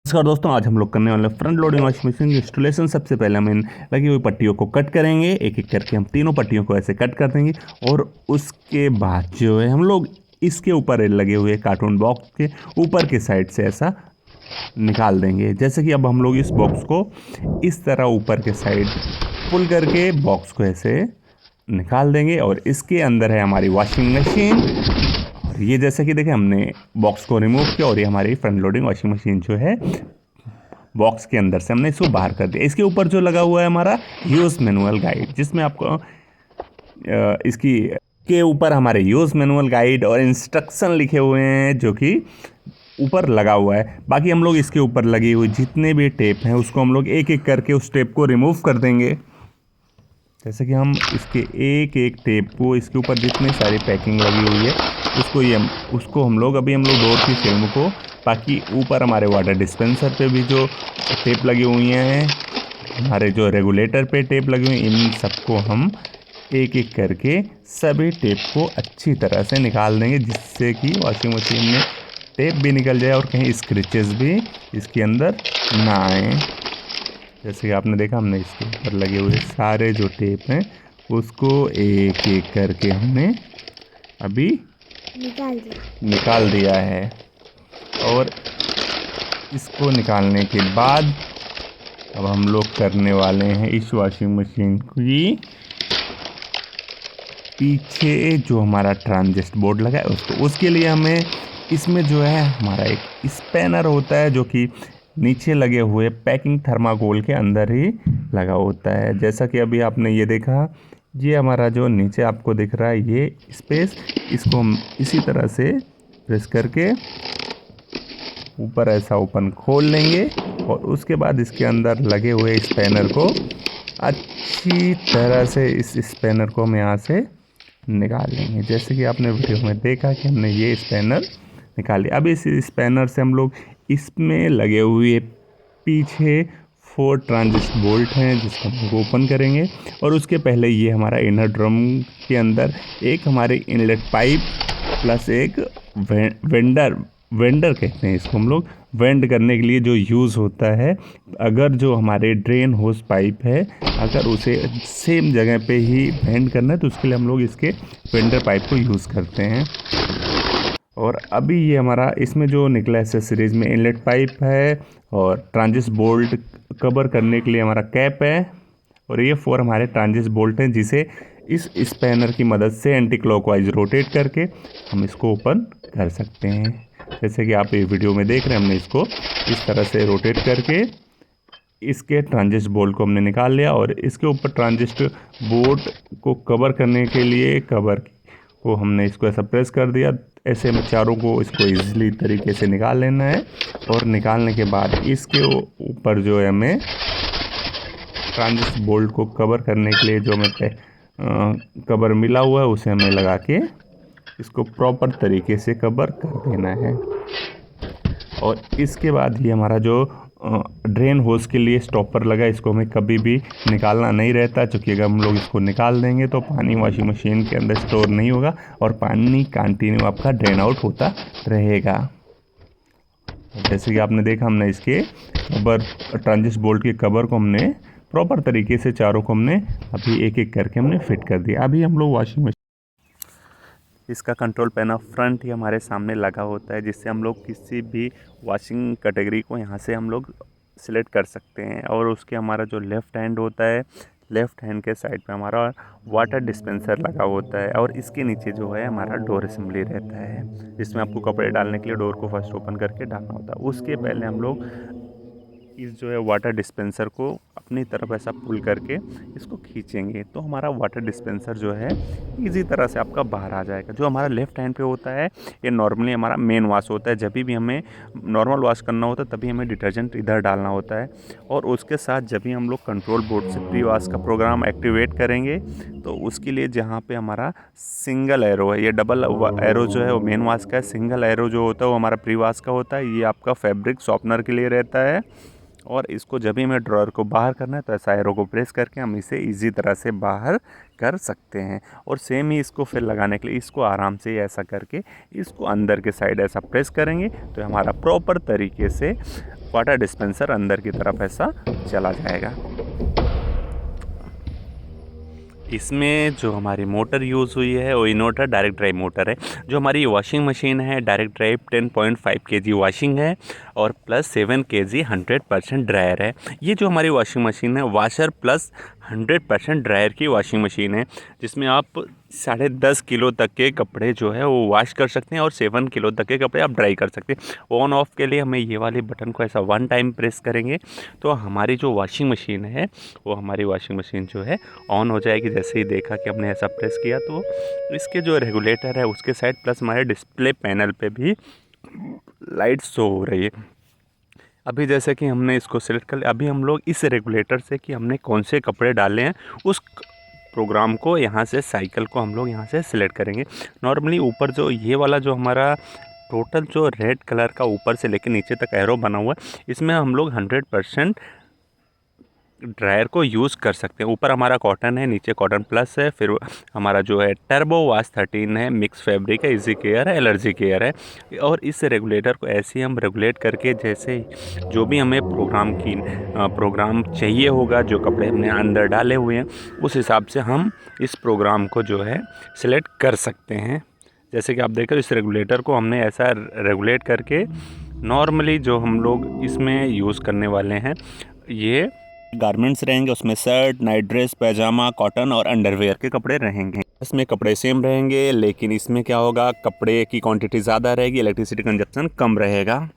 नमस्कार दोस्तों, आज हम लोग करने वाले फ्रंट लोडिंग वॉशिंग मशीन की इंस्टॉलेशन। सबसे पहले हम इन लगी हुई पट्टियों को कट करेंगे, एक एक करके हम तीनों पट्टियों को ऐसे कट कर देंगे। और उसके बाद जो है हम लोग इसके ऊपर लगे हुए कार्टून बॉक्स के ऊपर के साइड से ऐसा निकाल देंगे। जैसे कि अब हम लोग इस बॉक्स को इस तरह ऊपर के साइड पुल करके बॉक्स को ऐसे निकाल देंगे। और इसके अंदर है हमारी वॉशिंग मशीन। और ये जैसे कि देखें, हमने बॉक्स को रिमूव किया और ये हमारी फ्रंट लोडिंग वॉशिंग मशीन जो है बॉक्स के अंदर से हमने इसको बाहर कर दिया। इसके ऊपर जो लगा हुआ है हमारा यूज़ मैनुअल गाइड, जिसमें आपको इसकी के ऊपर हमारे यूज़ मैनुअल गाइड और इंस्ट्रक्शन लिखे हुए हैं, जो कि ऊपर लगा हुआ है। बाकी हम लोग इसके ऊपर लगी हुई जितने भी टेप हैं उसको हम लोग एक एक करके उस टेप को रिमूव कर देंगे। जैसे कि हम इसके एक एक टेप को, इसके ऊपर जितनी सारी पैकिंग लगी हुई है उसको हम लोग डोर की फिल्म को, बाकी ऊपर हमारे वाटर डिस्पेंसर पे भी जो टेप लगी हुई हैं, हमारे जो रेगुलेटर पे टेप लगी हुई, इन सबको हम एक एक करके सभी टेप को अच्छी तरह से निकाल देंगे, जिससे कि वॉशिंग मशीन में टेप भी निकल जाए और कहीं स्क्रैचेस भी इसके अंदर ना आए। जैसे कि आपने देखा, हमने इसके ऊपर लगे हुए सारे जो टेप हैं उसको एक एक करके हमने अभी निकाल दिया है। और इसको निकालने के बाद अब हम लोग करने वाले हैं इस वॉशिंग मशीन की पीछे जो हमारा ट्रांजिस्ट बोर्ड लगा है उसको, उसके लिए हमें इसमें जो है हमारा एक स्पैनर होता है, जो कि नीचे लगे हुए पैकिंग थर्माकोल के अंदर ही लगा होता है। जैसा कि अभी आपने ये देखा, ये हमारा जो नीचे आपको दिख रहा है ये स्पेस, इसको हम इसी तरह से प्रेस करके ऊपर ऐसा ओपन खोल लेंगे। और उसके बाद इसके अंदर लगे हुए स्पैनर को अच्छी तरह से, इस स्पैनर को हम यहाँ से निकाल लेंगे। जैसे कि आपने वीडियो में देखा कि हमने ये स्पैनर निकाल लिया। अब इस स्पैनर से हम लोग इसमें लगे हुए पीछे 4 ट्रांजिस्ट बोल्ट हैं जिसको हम लोग ओपन करेंगे। और उसके पहले ये हमारा इनर ड्रम के अंदर एक हमारे इनलेट पाइप प्लस एक वेंडर कहते हैं इसको हम लोग, वेंड करने के लिए जो यूज़ होता है। अगर जो हमारे ड्रेन होस पाइप है, अगर उसे सेम जगह पे ही वेंड करना है तो उसके लिए हम लोग इसके वेंडर पाइप को यूज़ करते हैं। और अभी ये हमारा इसमें जो निकला एसेसरीज में इनलेट पाइप है और ट्रांजिस्ट बोल्ट कवर करने के लिए हमारा कैप है। और ये 4 हमारे ट्रांजिस्ट बोल्ट हैं, जिसे इस स्पैनर की मदद से एंटी क्लॉकवाइज रोटेट करके हम इसको ओपन कर सकते हैं। जैसे कि आप ये वीडियो में देख रहे हैं, हमने इसको इस तरह से रोटेट करके इसके ट्रांजिस्ट बोल्ट को हमने निकाल लिया। और इसके ऊपर ट्रांजिस्ट बोल्ट को कवर करने के लिए कवर को हमने इसको ऐसा प्रेस कर दिया। ऐसे में चारों को इसको इजीली तरीके से निकाल लेना है। और निकालने के बाद इसके ऊपर जो है हमें ट्रांजिस्ट बोल्ट को कवर करने के लिए जो हमें कवर मिला हुआ है उसे हमें लगा के इसको प्रॉपर तरीके से कवर कर देना है। और इसके बाद ये हमारा जो ड्रेन होस के लिए स्टॉपर लगा, इसको हमें कभी भी निकालना नहीं रहता, क्योंकि अगर हम लोग इसको निकाल देंगे तो पानी वॉशिंग मशीन के अंदर स्टोर नहीं होगा और पानी कंटिन्यू आपका ड्रेन आउट होता रहेगा। जैसे कि आपने देखा, हमने इसके कवर ट्रांजिस्ट बोल्ट के कवर को हमने प्रॉपर तरीके से चारों को हमने अभी एक एक करके हमने फिट कर दिया। अभी हम लोग वॉशिंग मशीन, इसका कंट्रोल पैनल फ्रंट ही हमारे सामने लगा होता है, जिससे हम लोग किसी भी वॉशिंग कैटेगरी को यहाँ से हम लोग सिलेक्ट कर सकते हैं। और उसके हमारा जो लेफ़्ट हैंड होता है, लेफ़्ट हैंड के साइड पे हमारा वाटर डिस्पेंसर लगा होता है। और इसके नीचे जो है हमारा डोर असेंबली रहता है, जिसमें आपको कपड़े डालने के लिए डोर को फर्स्ट ओपन करके डालना होता है। उसके पहले हम लोग इस जो है वाटर डिस्पेंसर को अपनी तरफ ऐसा पुल करके इसको खींचेंगे तो हमारा वाटर डिस्पेंसर जो है इजी तरह से आपका बाहर आ जाएगा। जो हमारा लेफ़्ट हैंड पे होता है, ये नॉर्मली हमारा मेन वॉश होता है। जब भी हमें नॉर्मल वॉश करना होता है तभी हमें डिटर्जेंट इधर डालना होता है। और उसके साथ जब भी हम लोग कंट्रोल बोर्ड से प्री वॉश का प्रोग्राम एक्टिवेट करेंगे तो उसके लिए जहाँ पे हमारा सिंगल एरो है, ये डबल एरो जो है वो मेन वॉश का है, सिंगल एरो जो होता है वो हमारा प्री वॉश का होता है। ये आपका फैब्रिक सॉफ्टनर के लिए रहता है। और इसको जब भी हमें ड्रॉअर को बाहर करना है तो ऐसा एरो को प्रेस करके हम इसे इजी तरह से बाहर कर सकते हैं। और सेम ही इसको फिर लगाने के लिए इसको आराम से ऐसा करके इसको अंदर के साइड ऐसा प्रेस करेंगे तो हमारा प्रॉपर तरीके से वाटर डिस्पेंसर अंदर की तरफ ऐसा चला जाएगा। इसमें जो हमारी मोटर यूज़ हुई है वो इन्वर्टर डायरेक्ट ड्राइव मोटर है। जो हमारी वॉशिंग मशीन है डायरेक्ट ड्राइव 10.5 kg वॉशिंग है और प्लस 7 kg 100% ड्रायर है। ये जो हमारी वॉशिंग मशीन है वाशर प्लस 100% ड्रायर की वॉशिंग मशीन है, जिसमें आप 10.5 किलो तक के कपड़े जो है वो वॉश कर सकते हैं और 7 किलो तक के कपड़े आप ड्राई कर सकते हैं। ऑन ऑफ के लिए हमें ये वाले बटन को ऐसा 1 टाइम प्रेस करेंगे तो हमारी जो वॉशिंग मशीन है वो हमारी वॉशिंग मशीन जो है ऑन हो जाएगी। जैसे ही देखा कि हमने ऐसा प्रेस किया तो इसके जो रेगुलेटर है उसके साइड प्लस हमारे डिस्प्ले पैनल पे भी लाइट शो हो रही है। अभी जैसे कि हमने इसको सिलेक्ट कर लिया, अभी हम लोग इस रेगुलेटर से कि हमने कौन से कपड़े डाले हैं उस प्रोग्राम को यहाँ से साइकिल को हम लोग यहाँ से सिलेक्ट करेंगे। नॉर्मली ऊपर जो ये वाला जो हमारा टोटल जो रेड कलर का ऊपर से लेकर नीचे तक एरो बना हुआ है इसमें हम लोग 100% ड्रायर को यूज़ कर सकते हैं। ऊपर हमारा कॉटन है, नीचे कॉटन प्लस है, फिर हमारा जो है टर्बो वाश 13 है, मिक्स फैब्रिक है, इजी केयर है, एलर्जी केयर है। और इस रेगुलेटर को ऐसे ही हम रेगुलेट करके जैसे जो भी हमें प्रोग्राम चाहिए होगा, जो कपड़े हमने अंदर डाले हुए हैं उस हिसाब से हम इस प्रोग्राम को जो है सिलेक्ट कर सकते हैं। जैसे कि आप देख रहे हो इस रेगुलेटर को हमने ऐसा रेगुलेट करके नॉर्मली जो हम लोग इसमें यूज़ करने वाले हैं ये गारमेंट्स रहेंगे, उसमें शर्ट, नाइट ड्रेस, पैजामा, कॉटन और अंडरवेयर के कपड़े रहेंगे। इसमें कपड़े सेम रहेंगे लेकिन इसमें क्या होगा, कपड़े की क्वांटिटी ज़्यादा रहेगी, इलेक्ट्रिसिटी कंजप्शन कम रहेगा।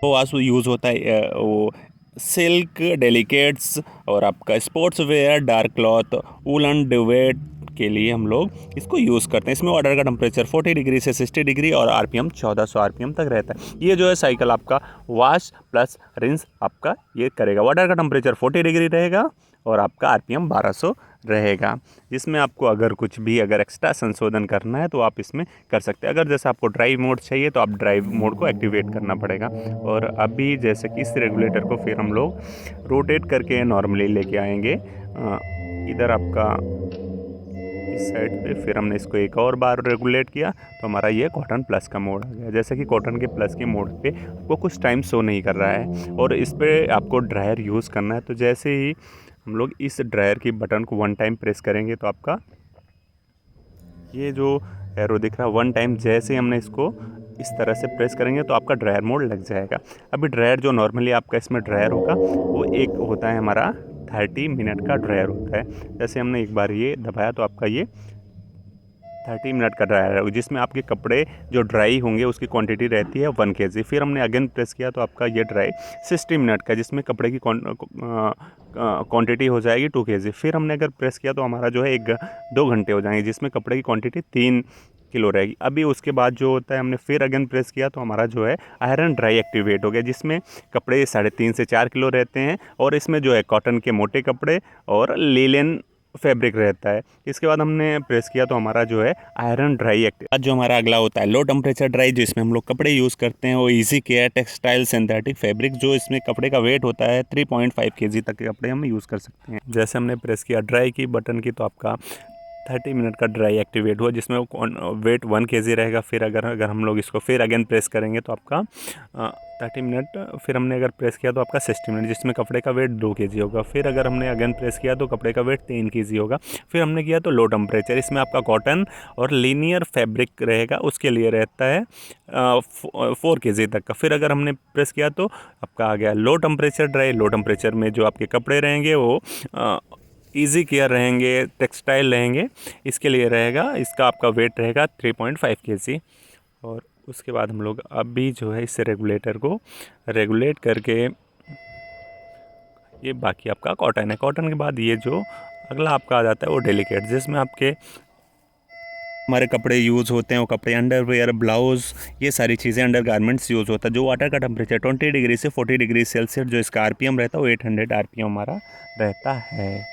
वो आंसू यूज़ होता है वो सिल्क, डेलिकेट्स और आपका sports wear, dark cloth, woolen, duvet के लिए हम लोग इसको यूज़ करते हैं। इसमें वाटर का टेम्परेचर 40 डिग्री से 60 डिग्री और आरपीएम 1400 आरपीएम तक रहता है। ये जो है साइकिल आपका वॉश प्लस रिंस आपका ये करेगा। वाटर का टेम्परेचर 40 डिग्री रहेगा और आपका आरपीएम 1200 रहेगा। जिसमें आपको अगर एक्स्ट्रा संशोधन करना है तो आप इसमें कर सकते हैं। अगर जैसे आपको ड्राइव मोड चाहिए तो आप ड्राइव मोड को एक्टिवेट करना पड़ेगा। और अभी जैसे कि इस रेगुलेटर को फिर हम लोग रोटेट करके नॉर्मली लेके आएंगे इधर आपका इस साइड पे, फिर हमने इसको एक और बार रेगुलेट किया तो हमारा ये कॉटन प्लस का मोड आ गया। जैसे कि कॉटन के प्लस के मोड पे आपको कुछ टाइम शो नहीं कर रहा है और इस पर आपको ड्रायर यूज़ करना है। तो जैसे ही हम लोग इस ड्रायर की बटन को 1 टाइम प्रेस करेंगे तो आपका ये जो एरो दिख रहा है 1 टाइम जैसे ही हमने इसको इस तरह से प्रेस करेंगे तो आपका ड्रायर मोड लग जाएगा। अभी ड्रायर जो नॉर्मली आपका इसमें ड्रायर होगा वो एक होता है हमारा 30 मिनट का ड्रायर होता है। जैसे हमने एक बार ये दबाया तो आपका ये 30 मिनट का ड्रायर है, जिसमें आपके कपड़े जो ड्राई होंगे उसकी क्वांटिटी रहती है 1 kg। फिर हमने अगेन प्रेस किया तो आपका ये ड्राई 60 मिनट का, जिसमें कपड़े की क्वांटिटी हो जाएगी 2 kg। फिर हमने अगर प्रेस किया तो हमारा जो है 2 घंटे हो जाएंगे, जिसमें कपड़े की क्वांटिटी 3 किलो रहेगी। अभी उसके बाद जो होता है हमने फिर अगेन प्रेस किया तो हमारा जो है आयरन ड्राई एक्टिवेट हो गया, जिसमें कपड़े 3.5 से 4 किलो रहते हैं और इसमें जो है कॉटन के मोटे कपड़े और लिनन फैब्रिक रहता है। इसके बाद हमने प्रेस किया तो हमारा जो है आयरन ड्राई एक्टिव। आज जो हमारा अगला होता है लो टेम्परेचर ड्राई, जो इसमें हम लोग कपड़े यूज़ करते हैं वो easy care textile synthetic fabric, जो इसमें कपड़े का वेट होता है 3.5 kg तक के कपड़े हम यूज़ कर सकते हैं। जैसे हमने प्रेस किया ड्राई की बटन की तो आपका 30 मिनट का ड्राई एक्टिवेट हुआ, जिसमें वेट 1 kg रहेगा। फिर अगर हम लोग इसको फिर अगेन प्रेस करेंगे तो आपका 30 मिनट, फिर हमने अगर प्रेस किया तो आपका 60 मिनट, जिसमें कपड़े का वेट 2 kg होगा। फिर अगर हमने अगेन प्रेस किया तो कपड़े का वेट 3 kg होगा। फिर हमने किया तो लो टेम्परेचर, इसमें आपका कॉटन और लीनियर फैब्रिक रहेगा, उसके लिए रहता है 4 kg तक का। फिर अगर हमने प्रेस किया तो आपका आ गया low temperature dry. Low temperature में जो आपके कपड़े रहेंगे वो इजी केयर रहेंगे, टेक्सटाइल रहेंगे, इसके लिए रहेगा। इसका आपका वेट रहेगा 3.5 kg। और उसके बाद हम लोग अभी जो है इस रेगुलेटर को रेगुलेट करके, ये बाकी आपका कॉटन है। कॉटन के बाद ये जो अगला आपका आ जाता है वो डेलिकेट, जिसमें आपके हमारे कपड़े यूज़ होते हैं। वो कपड़े अंडरवेयर, ब्लाउज़, ये सारी चीज़ें अंडर गारमेंट्स यूज़ होता है। जो वाटर का टेम्परेचर 20 डिग्री से 40 डिग्री सेल्सियस, जो इसका आरपीएम रहता है वो 800 आरपीएम हमारा रहता है।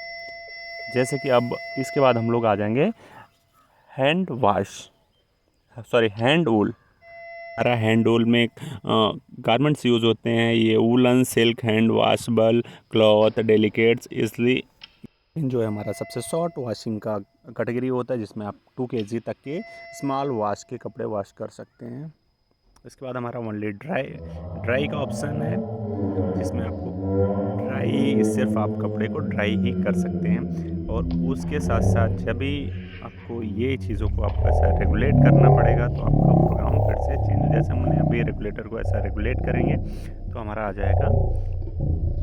जैसे कि अब इसके बाद हम लोग आ जाएंगे हैंड वूल। हमारा हैंड वूल में गारमेंट्स यूज़ होते हैं, ये woolen, silk, hand washable cloth, delicates, इसलिए जो है हमारा सबसे शॉर्ट वॉशिंग का कैटेगरी होता है, जिसमें आप 2 kg तक के स्मॉल वॉश के कपड़े वॉश कर सकते हैं। उसके बाद हमारा ओनली ड्राई का ऑप्शन है, जिसमें आपको ड्राई सिर्फ आप कपड़े को ड्राई ही कर सकते हैं। और उसके साथ साथ जब भी आपको ये चीज़ों को आपको ऐसा रेगुलेट करना पड़ेगा, तो आपका प्रोग्राम फिर से चेंज हो, जैसे हमने अभी रेगुलेटर को ऐसा रेगुलेट करेंगे तो हमारा आ जाएगा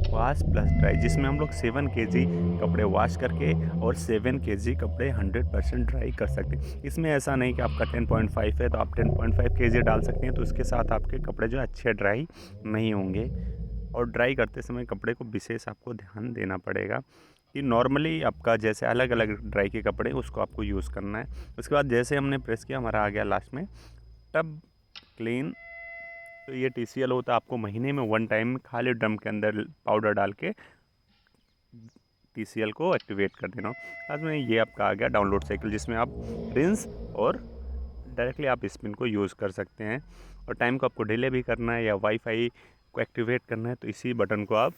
वॉश प्लस ड्राई, जिसमें हम लोग 7 केजी कपड़े वॉश करके और 7 केजी कपड़े 100% ड्राई कर सकते हैं। इसमें ऐसा नहीं कि आपका 10.5 है तो आप 10.5 केजी डाल सकते हैं, तो उसके साथ आपके कपड़े जो अच्छे ड्राई नहीं होंगे। और ड्राई करते समय कपड़े को विशेष आपको ध्यान देना पड़ेगा कि नॉर्मली आपका जैसे अलग अलग ड्राई के कपड़े उसको आपको यूज़ करना है। उसके बाद जैसे हमने प्रेस किया, हमारा आ गया लास्ट में टब क्लीन। तो ये TCL होता है, आपको महीने में 1 टाइम खाली ड्रम के अंदर पाउडर डाल के TCL को एक्टिवेट कर देना। बाद में ये आपका आ गया डाउनलोड साइकिल, जिसमें आप रिंस और डायरेक्टली आप स्पिन को यूज़ कर सकते हैं। और टाइम को आपको डिले भी करना है या वाईफाई को एक्टिवेट करना है, तो इसी बटन को आप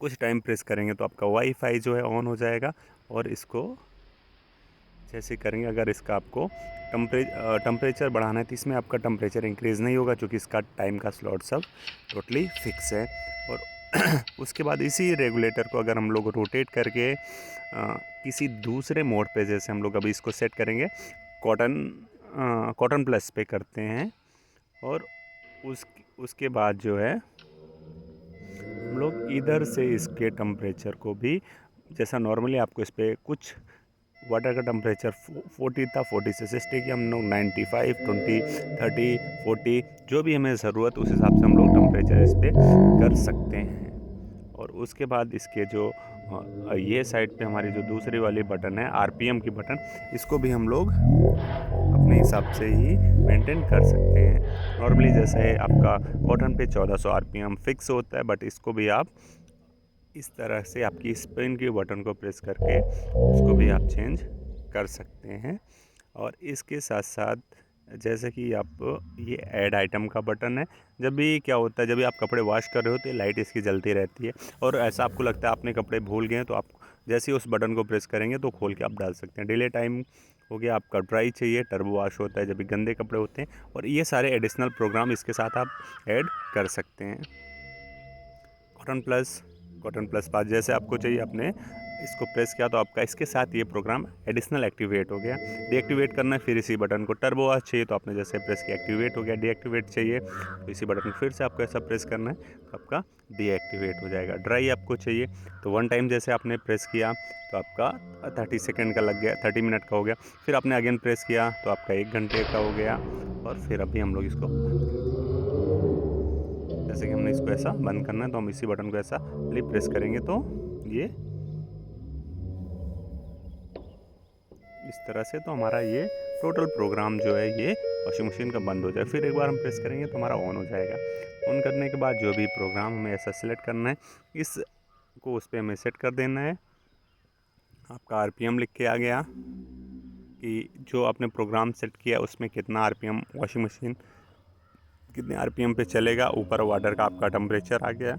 कुछ टाइम प्रेस करेंगे तो आपका वाईफाई जो है ऑन हो जाएगा। और इसको जैसे करेंगे, अगर इसका आपको टेम्परेचर बढ़ाना है तो इसमें आपका टेम्परेचर इंक्रीज़ नहीं होगा, क्योंकि इसका टाइम का स्लॉट सब टोटली फिक्स है। और उसके बाद इसी रेगुलेटर को अगर हम लोग रोटेट करके किसी दूसरे मोड पे, जैसे हम लोग अभी इसको सेट करेंगे कॉटन प्लस पे करते हैं, और उसके बाद जो है हम लोग इधर से इसके टेम्परेचर को भी, जैसा नॉर्मली आपको इस पर कुछ वाटर का टेम्परेचर 40 था, 40 से 60 की हम लोग 95, 20, 30, 40 जो भी हमें ज़रूरत उस हिसाब से हम लोग टेम्परेचर इस पर कर सकते हैं। और उसके बाद इसके जो ये साइड पे हमारी जो दूसरी वाली बटन है RPM की बटन, इसको भी हम लोग अपने हिसाब से ही मेंटेन कर सकते हैं। नॉर्मली जैसे आपका कॉटन पे 1400 RPM फिक्स होता है, बट इसको भी आप इस तरह से आपकी स्पिन की बटन को प्रेस करके उसको भी आप चेंज कर सकते हैं। और इसके साथ साथ जैसे कि आप ये ऐड आइटम का बटन है, जब भी क्या होता है, जब भी आप कपड़े वॉश कर रहे हो तो लाइट इसकी जलती रहती है, और ऐसा आपको लगता है आपने कपड़े भूल गए हैं, तो आप जैसे ही उस बटन को प्रेस करेंगे तो खोल के आप डाल सकते हैं। डिले टाइम हो गया आपका, ड्राई चाहिए, टर्बो वॉश होता है जब भी गंदे कपड़े होते हैं, और ये सारे एडिशनल प्रोग्राम इसके साथ आप ऐड कर सकते हैं। कॉटन प्लस पास जैसे आपको चाहिए, आपने इसको प्रेस किया तो आपका इसके साथ ये प्रोग्राम एडिशनल एक्टिवेट हो गया। डीएक्टिवेट करना है फिर इसी बटन को, टर्बो वॉश चाहिए तो आपने जैसे प्रेस किया एक्टिवेट हो गया। डीएक्टिवेट चाहिए तो इसी बटन को फिर से आपको ऐसा प्रेस करना है तो आपका डीएक्टिवेट हो जाएगा। ड्राई आपको चाहिए तो 1 टाइम जैसे आपने प्रेस किया तो आपका 30 सेकेंड का लग गया, 30 मिनट का हो गया। फिर आपने अगेन प्रेस किया तो आपका 1 घंटे का हो गया। और फिर अभी हम लोग इसको बंद कर देंगे। जैसे कि हमने इसको ऐसा बंद करना है तो हम इसी बटन को ऐसा प्रेस करेंगे तो ये इस तरह से, तो हमारा ये टोटल प्रोग्राम जो है ये वॉशिंग मशीन का बंद हो जाए। फिर एक बार हम प्रेस करेंगे तो हमारा ऑन हो जाएगा। ऑन करने के बाद जो भी प्रोग्राम हमें ऐसा सिलेक्ट करना है, इसको उस पर हमें सेट कर देना है। आपका RPM लिख के आ गया कि जो आपने प्रोग्राम सेट किया उसमें कितना RPM वॉशिंग मशीन कितने RPM पे चलेगा। ऊपर वाटर का आपका टेम्परेचर आ गया।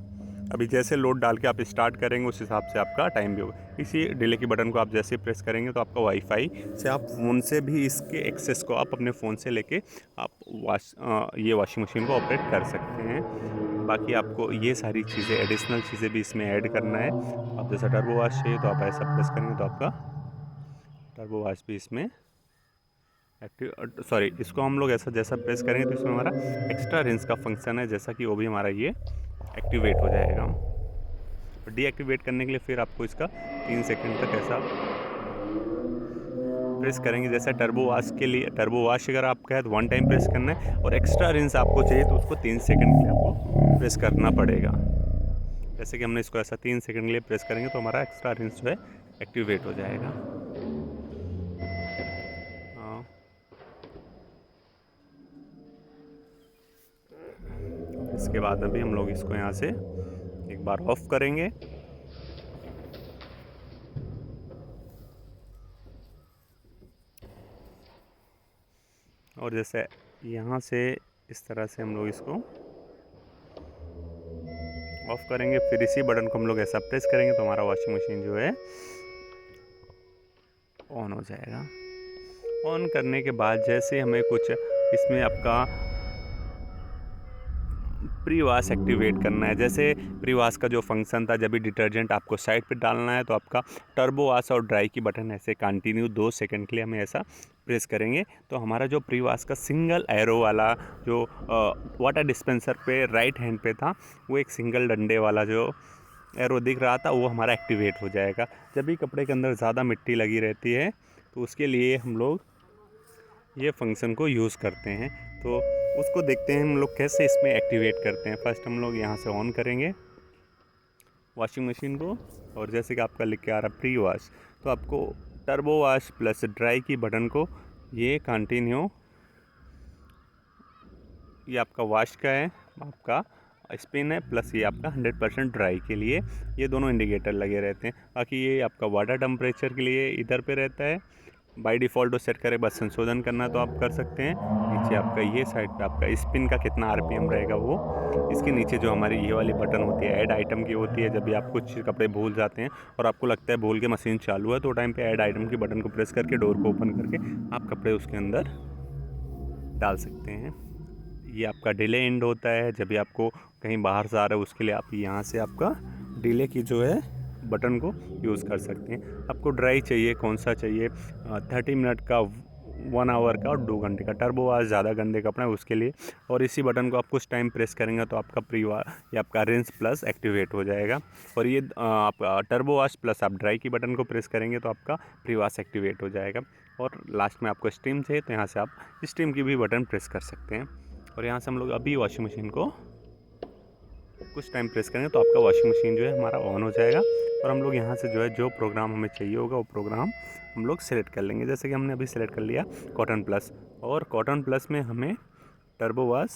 अभी जैसे लोड डाल के आप स्टार्ट करेंगे उस हिसाब से आपका टाइम भी होगा। इसी डिले की बटन को आप जैसे प्रेस करेंगे तो आपका वाईफाई से आप फ़ोन से भी इसके एक्सेस को आप अपने फ़ोन से लेके आप ये वॉशिंग मशीन को ऑपरेट कर सकते हैं। बाकी आपको ये सारी चीज़ें एडिशनल चीज़ें भी इसमें ऐड करना है। आप जैसा टर्बो वॉश चाहिए तो आप ऐसा प्रेस करेंगे तो आपका टर्बो वॉश भी इसमें एक्टिव, सॉरी, इसको हम लोग ऐसा जैसा प्रेस करेंगे तो इसमें हमारा एक्स्ट्रा रिंस का फंक्शन है, जैसा कि वो भी हमारा ये एक्टिवेट हो जाएगा। डीएक्टिवेट करने के लिए फिर आपको इसका 3 सेकंड तक ऐसा प्रेस करेंगे। जैसा टर्बो वॉश के लिए, टर्बो वॉश अगर आप कहें तो 1 टाइम प्रेस करना है, और एक्स्ट्रा रिंस आपको चाहिए तो उसको 3 सेकंड के लिए आपको प्रेस करना पड़ेगा। जैसे कि हमने इसको ऐसा 3 सेकंड के लिए प्रेस करेंगे तो हमारा एक्स्ट्रा रिंस जो है एक्टिवेट हो जाएगा। इसके बाद अभी हम लोग इसको यहाँ से एक बार ऑफ करेंगे। और जैसे यहाँ से इस तरह से हम लोग इसको ऑफ करेंगे, फिर इसी बटन को हम लोग ऐसा प्रेस करेंगे तो हमारा वॉशिंग मशीन जो है ऑन हो जाएगा। ऑन करने के बाद जैसे हमें कुछ इसमें आपका प्री वॉश एक्टिवेट करना है। जैसे प्री वॉश का जो फंक्शन था, जब भी डिटर्जेंट आपको साइड पे डालना है तो आपका टर्बो वॉश और ड्राई की बटन ऐसे कंटिन्यू 2 सेकंड के लिए हमें ऐसा प्रेस करेंगे तो हमारा जो प्री वॉश का सिंगल एरो वाला जो वाटर डिस्पेंसर पे राइट हैंड पे था, वो एक सिंगल डंडे वाला जो एरो दिख रहा था वो हमारा एक्टिवेट हो जाएगा। जब भी कपड़े के अंदर ज़्यादा मिट्टी लगी रहती है तो उसके लिए हम लोग ये फंक्शन को यूज़ करते हैं। तो उसको देखते हैं हम लोग कैसे इसमें एक्टिवेट करते हैं। फर्स्ट हम लोग यहाँ से ऑन करेंगे वॉशिंग मशीन को, और जैसे कि आपका लिख के आ रहा प्री वॉश, तो आपको टर्बो वॉश प्लस ड्राई की बटन को ये कंटिन्यू, ये आपका वॉश का है, आपका स्पिन है, प्लस ये आपका 100% ड्राई के लिए ये दोनों इंडिकेटर लगे रहते हैं। बाकी ये आपका वाटर टेम्परेचर के लिए इधर पे रहता है, बाय डिफ़ॉल्ट तो सेट करें, बस संशोधन करना तो आप कर सकते हैं। नीचे आपका ये साइड पे आपका स्पिन का कितना आरपीएम रहेगा वो, इसके नीचे जो हमारी ये वाली बटन होती है ऐड आइटम की होती है। जब भी आप कुछ कपड़े भूल जाते हैं और आपको लगता है भूल के मशीन चालू है तो टाइम पे ऐड आइटम की बटन को प्रेस करके डोर को ओपन करके आप कपड़े उसके अंदर डाल सकते हैं। ये आपका डिले एंड होता है, जब भी आपको कहीं बाहर से आ रहा है उसके लिए आप यहाँ से आपका डिले की जो है बटन को यूज़ कर सकते हैं। आपको ड्राई चाहिए, कौन सा चाहिए, 30 मिनट का, 1 आवर का और 2 घंटे का। टर्बो वॉश ज़्यादा गंदे कपड़े हैं उसके लिए, और इसी बटन को आप कुछ टाइम प्रेस करेंगे तो आपका प्री वॉश या आपका रिंस प्लस एक्टिवेट हो जाएगा। और ये आप टर्बो वॉश प्लस आप ड्राई की बटन को प्रेस करेंगे तो आपका प्री वॉश एक्टिवेट हो जाएगा। और लास्ट में आपको स्टीम चाहिए तो यहाँ से आप स्टीम की भी बटन प्रेस कर सकते हैं। और यहाँ से हम लोग अभी वॉशिंग मशीन को कुछ टाइम प्रेस करेंगे तो आपका वॉशिंग मशीन जो है हमारा ऑन हो जाएगा, और हम लोग यहाँ से जो है जो प्रोग्राम हमें चाहिए होगा वो प्रोग्राम हम लोग सेलेक्ट कर लेंगे। जैसे कि हमने अभी सेलेक्ट कर लिया कॉटन प्लस, और कॉटन प्लस में हमें टर्बो वॉश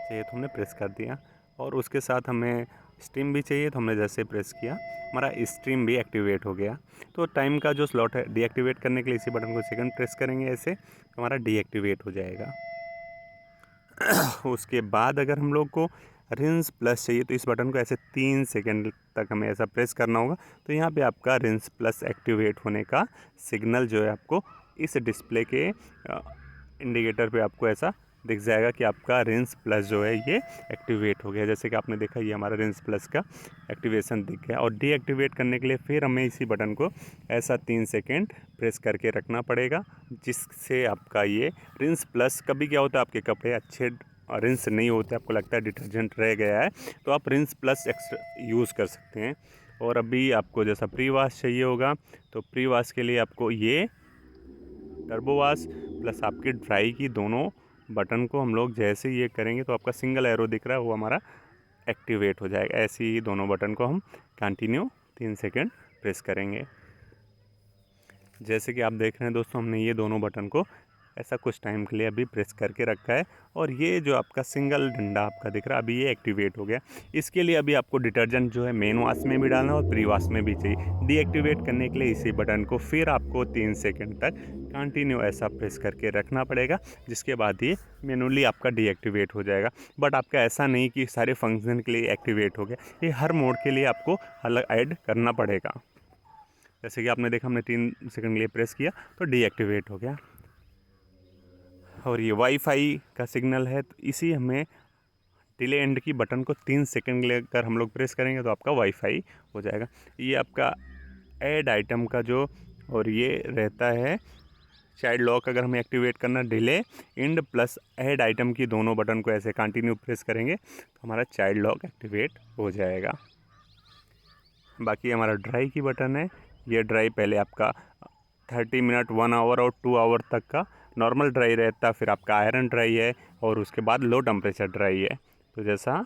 चाहिए तो हमने प्रेस कर दिया, और उसके साथ हमें स्टीम भी चाहिए तो हमने जैसे प्रेस किया हमारा स्टीम भी एक्टिवेट हो गया। तो टाइम का जो स्लॉट है डीएक्टिवेट करने के लिए इसी बटन को सेकंड प्रेस करेंगे ऐसे तो हमारा डीएक्टिवेट हो जाएगा। उसके बाद अगर हम लोग को रिंस प्लस चाहिए तो इस बटन को ऐसे 3 सेकंड तक हमें ऐसा प्रेस करना होगा। तो यहाँ पे आपका रिंस प्लस एक्टिवेट होने का सिग्नल जो है आपको इस डिस्प्ले के इंडिकेटर पे आपको ऐसा दिख जाएगा कि आपका रिंस प्लस जो है ये एक्टिवेट हो गया। जैसे कि आपने देखा ये हमारा रिंस प्लस का एक्टिवेशन दिख गया। और डीएक्टिवेट करने के लिए फिर हमें इसी बटन को ऐसा 3 सेकंड प्रेस करके रखना पड़ेगा, जिससे आपका ये रिंस प्लस, कभी क्या होता है आपके कपड़े अच्छे रिंस नहीं होते, आपको लगता है डिटर्जेंट रह गया है तो आप रिंस प्लस एक्स्ट्रा यूज़ कर सकते हैं। और अभी आपको जैसा प्री वॉश चाहिए होगा तो प्री वॉश के लिए आपको ये टर्बो वॉश प्लस आपकी ड्राई की दोनों बटन को हम लोग जैसे ये करेंगे तो आपका सिंगल एरो दिख रहा है वो हमारा एक्टिवेट हो जाएगा। ऐसे ही दोनों बटन को हम कंटिन्यू 3 सेकंड प्रेस करेंगे। जैसे कि आप देख रहे हैं दोस्तों, हमने ये दोनों बटन को ऐसा कुछ टाइम के लिए अभी प्रेस करके रखा है, और ये जो आपका सिंगल डंडा आपका दिख रहा है अभी ये एक्टिवेट हो गया। इसके लिए अभी आपको डिटर्जेंट जो है मेन वॉश में भी डालना है और प्री वॉश में भी चाहिए। डीएक्टिवेट करने के लिए इसी बटन को फिर आपको 3 सेकंड तक कंटिन्यू ऐसा प्रेस करके रखना पड़ेगा, जिसके बाद ये मैनुअली आपका डीएक्टिवेट हो जाएगा। बट आपका ऐसा नहीं कि सारे फंक्शन के लिए एक्टिवेट हो गया, ये हर मोड के लिए आपको अलग ऐड करना पड़ेगा। जैसे कि आपने देखा हमने 3 सेकंड के लिए प्रेस किया तो डीएक्टिवेट हो गया। और ये वाईफाई का सिग्नल है तो इसी हमें डिले एंड की बटन को 3 सेकंड के लिए अगर हम लोग प्रेस करेंगे तो आपका वाईफाई हो जाएगा। ये आपका ऐड आइटम का जो, और ये रहता है चाइल्ड लॉक, अगर हमें एक्टिवेट करना delay and plus add item की दोनों बटन को ऐसे कंटिन्यू प्रेस करेंगे तो हमारा चाइल्ड लॉक एक्टिवेट हो जाएगा। बाकी हमारा ड्राई की बटन है, ये ड्राई पहले आपका 30 मिनट, 1 आवर और 2 आवर तक का नॉर्मल ड्राई रहता, फिर आपका आयरन ड्राई है और उसके बाद लो टेम्परेचर ड्राई है। तो जैसा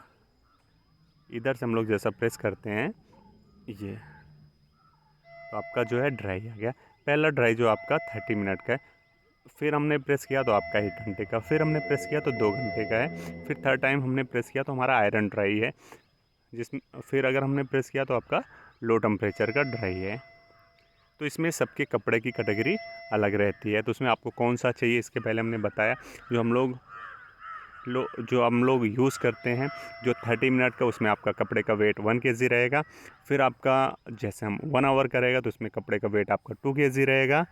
इधर से हम लोग जैसा प्रेस करते हैं ये, तो आपका जो है ड्राई आ गया। पहला ड्राई जो आपका 30 मिनट का है, फिर हमने प्रेस किया तो आपका 1 घंटे का, फिर हमने प्रेस किया तो 2 घंटे का है, फिर थर्ड टाइम हमने प्रेस किया तो हमारा आयरन ड्राई है, जिसमें फिर अगर हमने प्रेस किया तो आपका लो टेम्परेचर का ड्राई है। तो इसमें सबके कपड़े की कैटेगरी अलग रहती है, तो उसमें आपको कौन सा चाहिए इसके पहले हमने बताया। जो हम लोग यूज़ करते हैं जो 30 मिनट का, उसमें आपका कपड़े का वेट 1 kg रहेगा। फिर आपका जैसे हम 1 आवर का रहेगा तो उसमें कपड़े का वेट आपका 2 kg रहेगा।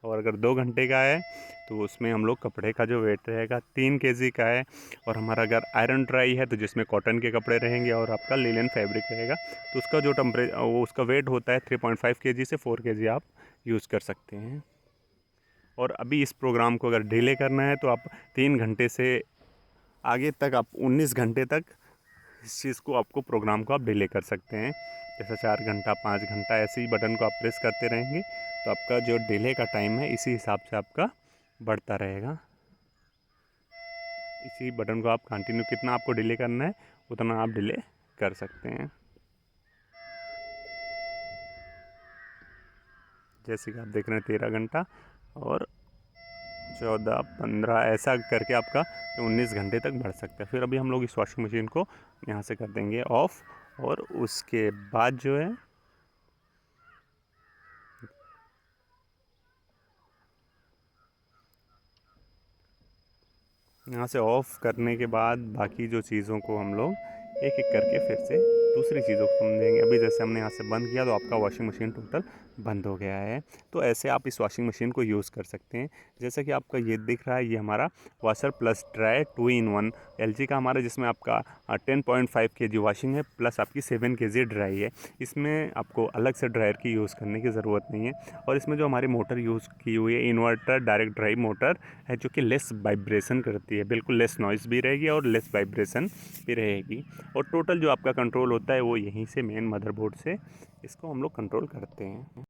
और अगर 2 घंटे का है तो उसमें हम लोग कपड़े का जो वेट रहेगा 3 केजी का है। और हमारा अगर आयरन ड्राई है तो जिसमें कॉटन के कपड़े रहेंगे और आपका लिनन फैब्रिक रहेगा तो उसका जो वो उसका वेट होता है 3.5 केजी से 4 केजी आप यूज़ कर सकते हैं। और अभी इस प्रोग्राम को अगर डिले करना है तो आप 3 घंटे से आगे तक आप 19 घंटे तक इस चीज़ को आपको प्रोग्राम को आप डिले कर सकते हैं। जैसे 4 घंटा 5 घंटा ऐसे ही बटन को आप प्रेस करते रहेंगे तो आपका जो डिले का टाइम है इसी हिसाब से आपका बढ़ता रहेगा। इसी बटन को आप कंटिन्यू कितना आपको डिले करना है उतना आप डिले कर सकते हैं। जैसे कि आप देख रहे हैं 13 घंटा और 14 15 ऐसा करके आपका 19 घंटे तक बढ़ सकता है। फिर अभी हम लोग इस वॉशिंग मशीन को यहाँ से कर देंगे ऑफ़। और उसके बाद जो है यहाँ से ऑफ़ करने के बाद बाकी जो चीज़ों को हम लोग एक एक करके फिर से दूसरी चीज़ों को समझेंगे। अभी जैसे हमने यहाँ से बंद किया तो आपका वॉशिंग मशीन टोटल बंद हो गया है। तो ऐसे आप इस वॉशिंग मशीन को यूज़ कर सकते हैं। जैसा कि आपका ये दिख रहा है ये हमारा washer plus dry 2 in 1 LG का हमारा, जिसमें आपका 10.5 kg वॉशिंग है प्लस आपकी 7 kg ड्राई है। इसमें आपको अलग से ड्रायर की यूज़ करने की ज़रूरत नहीं है। और इसमें जो हमारी मोटर यूज़ की हुई है इन्वर्टर डायरेक्ट ड्राइव मोटर है जो कि लेस वाइब्रेशन करती है, बिल्कुल लेस नॉइज़ भी रहेगी और लेस वाइब्रेशन भी रहेगी। और टोटल जो आपका कंट्रोल होता है वो यहीं से मेन मदरबोर्ड से इसको हम लोग कंट्रोल करते हैं।